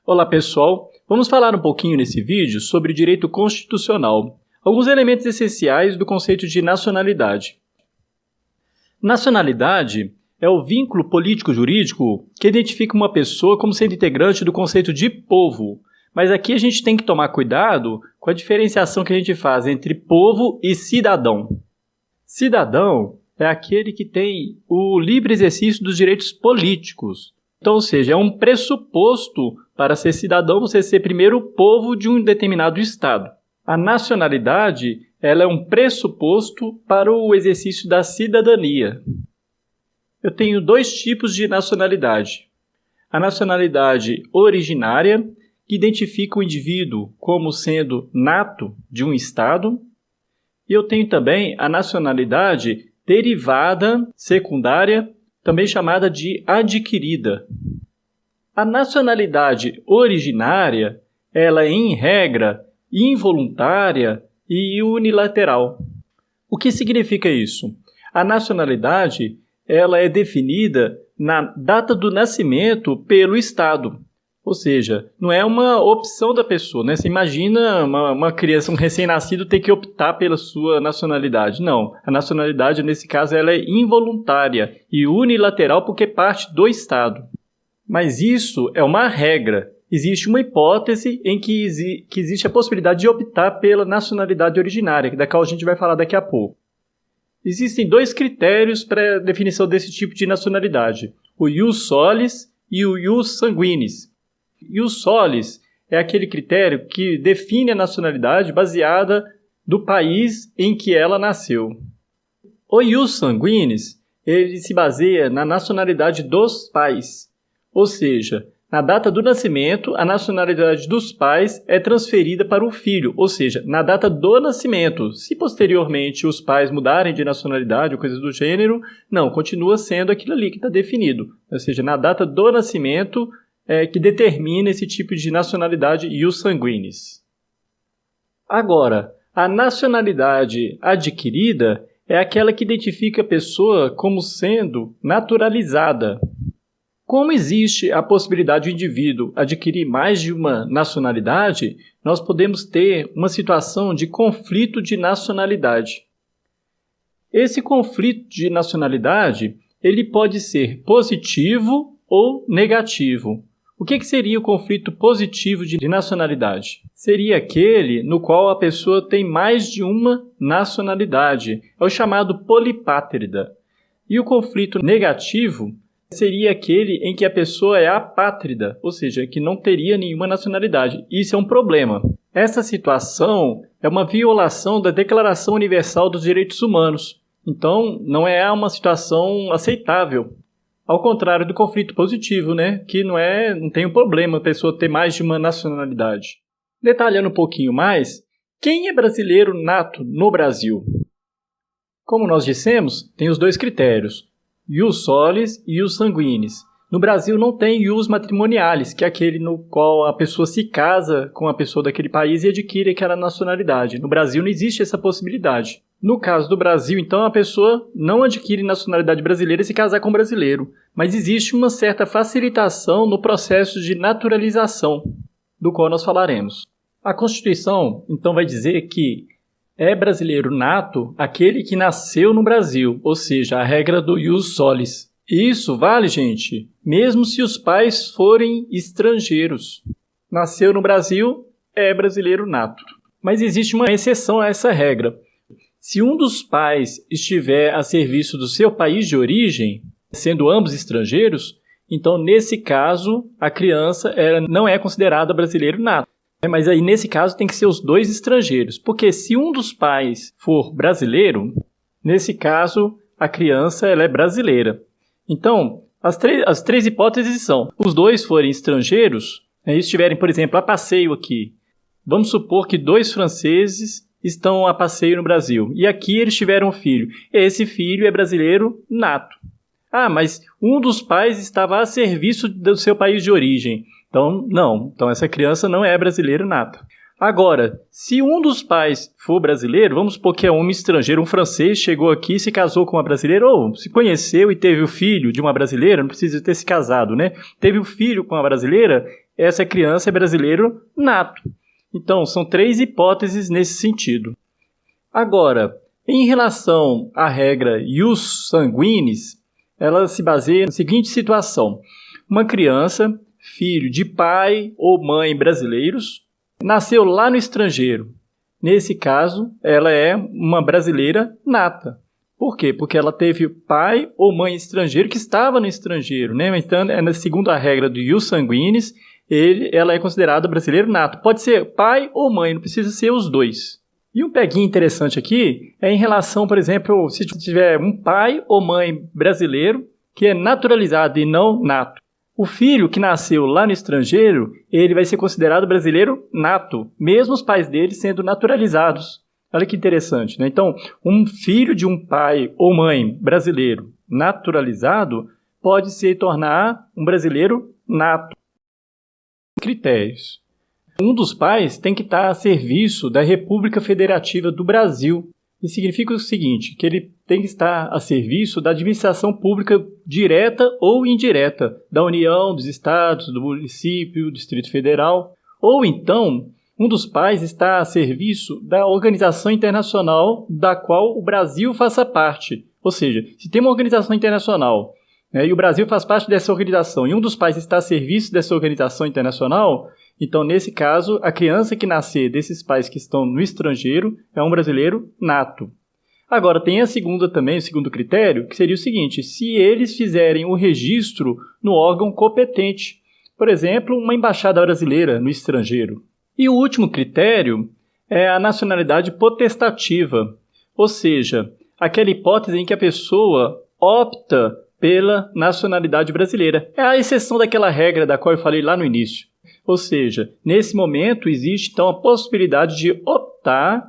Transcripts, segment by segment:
Olá pessoal, vamos falar um pouquinho nesse vídeo sobre direito constitucional, alguns elementos essenciais do conceito de nacionalidade. Nacionalidade é o vínculo político-jurídico que identifica uma pessoa como sendo integrante do conceito de povo, mas aqui a gente tem que tomar cuidado com a diferenciação que a gente faz entre povo e cidadão. Cidadão é aquele que tem o livre exercício dos direitos políticos. Então, ou seja, é um pressuposto para ser cidadão você ser primeiro povo de um determinado estado. A nacionalidade, ela é um pressuposto para o exercício da cidadania. Eu tenho dois tipos de nacionalidade. A nacionalidade originária, que identifica o indivíduo como sendo nato de um estado. E eu tenho também a nacionalidade derivada, secundária, também chamada de adquirida. A nacionalidade originária, ela é, em regra, involuntária e unilateral. O que significa isso? A nacionalidade, ela é definida na data do nascimento pelo Estado. Ou seja, não é uma opção da pessoa, né? Você imagina uma criança, um recém-nascido, ter que optar pela sua nacionalidade. Não, a nacionalidade, nesse caso, ela é involuntária e unilateral porque parte do Estado. Mas isso é uma regra. Existe uma hipótese em que existe a possibilidade de optar pela nacionalidade originária, da qual a gente vai falar daqui a pouco. Existem dois critérios para a definição desse tipo de nacionalidade: o ius solis e o ius sanguinis. Ius solis é aquele critério que define a nacionalidade baseada do país em que ela nasceu. O ius sanguinis, ele se baseia na nacionalidade dos pais. Ou seja, na data do nascimento, a nacionalidade dos pais é transferida para o filho, ou seja, na data do nascimento. Se posteriormente os pais mudarem de nacionalidade ou coisas do gênero, não, continua sendo aquilo ali que está definido. Ou seja, na data do nascimento que determina esse tipo de nacionalidade ius sanguinis. Agora, a nacionalidade adquirida é aquela que identifica a pessoa como sendo naturalizada. Como existe a possibilidade do indivíduo adquirir mais de uma nacionalidade, nós podemos ter uma situação de conflito de nacionalidade. Esse conflito de nacionalidade, ele pode ser positivo ou negativo. O que seria o conflito positivo de nacionalidade? Seria aquele no qual a pessoa tem mais de uma nacionalidade. É o chamado polipátrida. E o conflito negativo seria aquele em que a pessoa é apátrida, ou seja, que não teria nenhuma nacionalidade. Isso é um problema. Essa situação é uma violação da Declaração Universal dos Direitos Humanos. Então, não é uma situação aceitável. Ao contrário do conflito positivo, né? Que não tem um problema a pessoa ter mais de uma nacionalidade. Detalhando um pouquinho mais, quem é brasileiro nato no Brasil? Como nós dissemos, tem os dois critérios: ius solis e ius sanguinis. No Brasil não tem ius matrimonialis, que é aquele no qual a pessoa se casa com a pessoa daquele país e adquire aquela nacionalidade. No Brasil não existe essa possibilidade. No caso do Brasil, então, a pessoa não adquire nacionalidade brasileira se casar com um brasileiro, mas existe uma certa facilitação no processo de naturalização, do qual nós falaremos. A Constituição, então, vai dizer que é brasileiro nato aquele que nasceu no Brasil, ou seja, a regra do ius solis. Isso vale, gente, mesmo se os pais forem estrangeiros. Nasceu no Brasil, é brasileiro nato. Mas existe uma exceção a essa regra. Se um dos pais estiver a serviço do seu país de origem, sendo ambos estrangeiros, então, nesse caso, a criança não é considerada brasileiro nato. Mas aí, nesse caso, tem que ser os dois estrangeiros. Porque se um dos pais for brasileiro, nesse caso, a criança ela é brasileira. Então, as três hipóteses são: os dois forem estrangeiros, estiverem, por exemplo, a passeio aqui. Vamos supor que dois franceses estão a passeio no Brasil. E aqui eles tiveram um filho. Esse filho é brasileiro nato. Ah, mas um dos pais estava a serviço do seu país de origem. Então, não. Então, essa criança não é brasileiro nato. Agora, se um dos pais for brasileiro, vamos supor que é um estrangeiro, um francês, chegou aqui e se casou com uma brasileira, ou se conheceu e teve o filho de uma brasileira, não precisa ter se casado, né? Teve o filho com uma brasileira, essa criança é brasileiro nato. Então, são 3 hipóteses nesse sentido. Agora, em relação à regra ius sanguinis, ela se baseia na seguinte situação. Uma criança, filho de pai ou mãe brasileiros, nasceu lá no estrangeiro. Nesse caso, ela é uma brasileira nata. Por quê? Porque ela teve pai ou mãe estrangeiro que estava no estrangeiro, né? Então, segundo a regra do ius sanguinis, ela é considerada brasileiro nato. Pode ser pai ou mãe, não precisa ser os dois. E um peguinho interessante aqui é em relação, por exemplo, se tiver um pai ou mãe brasileiro que é naturalizado e não nato. O filho que nasceu lá no estrangeiro, ele vai ser considerado brasileiro nato, mesmo os pais dele sendo naturalizados. Olha que interessante, né? Então, um filho de um pai ou mãe brasileiro naturalizado pode se tornar um brasileiro nato. Critérios. Um dos pais tem que estar a serviço da República Federativa do Brasil. Isso significa o seguinte, que ele tem que estar a serviço da administração pública direta ou indireta, da União, dos estados, do município, do Distrito Federal. Ou então, um dos pais está a serviço da organização internacional da qual o Brasil faça parte. Ou seja, se tem uma organização internacional, né, e o Brasil faz parte dessa organização, e um dos pais está a serviço dessa organização internacional, então, nesse caso, a criança que nascer desses pais que estão no estrangeiro é um brasileiro nato. Agora, tem a segunda também, o segundo critério, que seria o seguinte, se eles fizerem o registro no órgão competente, por exemplo, uma embaixada brasileira no estrangeiro. E o último critério é a nacionalidade potestativa, ou seja, aquela hipótese em que a pessoa opta pela nacionalidade brasileira. É a exceção daquela regra da qual eu falei lá no início. Ou seja, nesse momento existe então a possibilidade de optar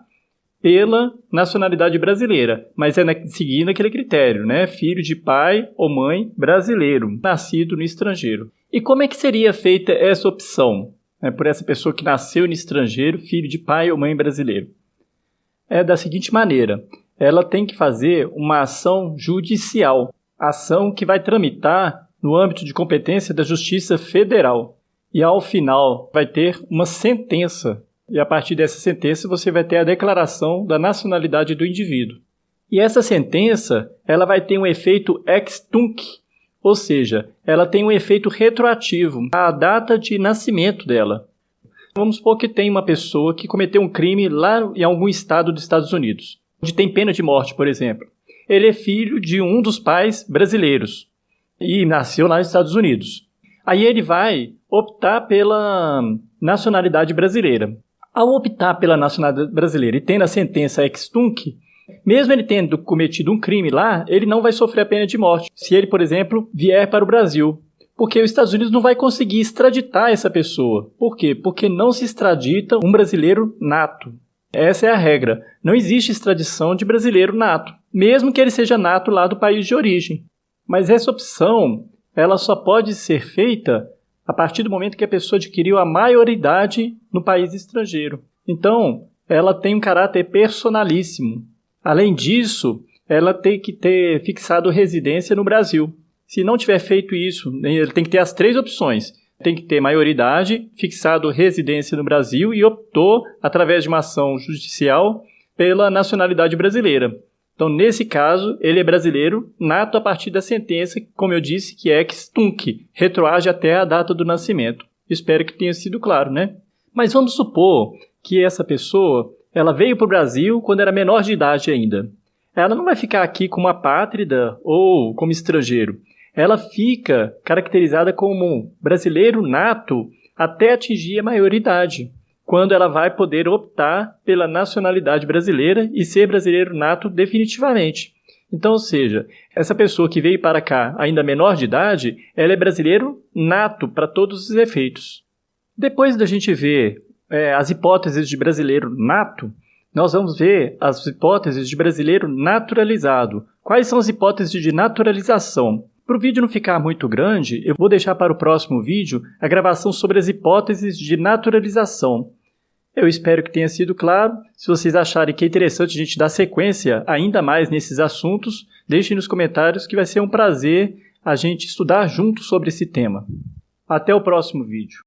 pela nacionalidade brasileira, mas seguindo aquele critério, né? Filho de pai ou mãe brasileiro, nascido no estrangeiro. E como é que seria feita essa opção, né, por essa pessoa que nasceu no estrangeiro, filho de pai ou mãe brasileiro? É da seguinte maneira, ela tem que fazer uma ação judicial, ação que vai tramitar no âmbito de competência da Justiça Federal. E ao final vai ter uma sentença. E a partir dessa sentença você vai ter a declaração da nacionalidade do indivíduo. E essa sentença ela vai ter um efeito ex tunc, ou seja, ela tem um efeito retroativo à data de nascimento dela. Vamos supor que tem uma pessoa que cometeu um crime lá em algum estado dos Estados Unidos, onde tem pena de morte, por exemplo. Ele é filho de um dos pais brasileiros e nasceu lá nos Estados Unidos. Aí ele vai optar pela nacionalidade brasileira. Ao optar pela nacionalidade brasileira e tendo a sentença ex tunc, mesmo ele tendo cometido um crime lá, ele não vai sofrer a pena de morte, se ele, por exemplo, vier para o Brasil. Porque os Estados Unidos não vai conseguir extraditar essa pessoa. Por quê? Porque não se extradita um brasileiro nato. Essa é a regra. Não existe extradição de brasileiro nato, mesmo que ele seja nato lá do país de origem. Mas essa opção ela só pode ser feita a partir do momento que a pessoa adquiriu a maioridade no país estrangeiro. Então, ela tem um caráter personalíssimo. Além disso, ela tem que ter fixado residência no Brasil. Se não tiver feito isso, ele tem que ter as 3 opções. Tem que ter maioridade, fixado residência no Brasil e optou, através de uma ação judicial, pela nacionalidade brasileira. Então, nesse caso, ele é brasileiro nato a partir da sentença, como eu disse, que é ex tunc, retroage até a data do nascimento. Espero que tenha sido claro, né? Mas vamos supor que essa pessoa ela veio para o Brasil quando era menor de idade ainda. Ela não vai ficar aqui como apátrida ou como estrangeiro. Ela fica caracterizada como brasileiro nato até atingir a maioridade, quando ela vai poder optar pela nacionalidade brasileira e ser brasileiro nato definitivamente. Então, ou seja, essa pessoa que veio para cá ainda menor de idade, ela é brasileiro nato para todos os efeitos. Depois da gente ver as hipóteses de brasileiro nato, nós vamos ver as hipóteses de brasileiro naturalizado. Quais são as hipóteses de naturalização? Para o vídeo não ficar muito grande, eu vou deixar para o próximo vídeo a gravação sobre as hipóteses de naturalização. Eu espero que tenha sido claro. Se vocês acharem que é interessante a gente dar sequência ainda mais nesses assuntos, deixem nos comentários que vai ser um prazer a gente estudar junto sobre esse tema. Até o próximo vídeo.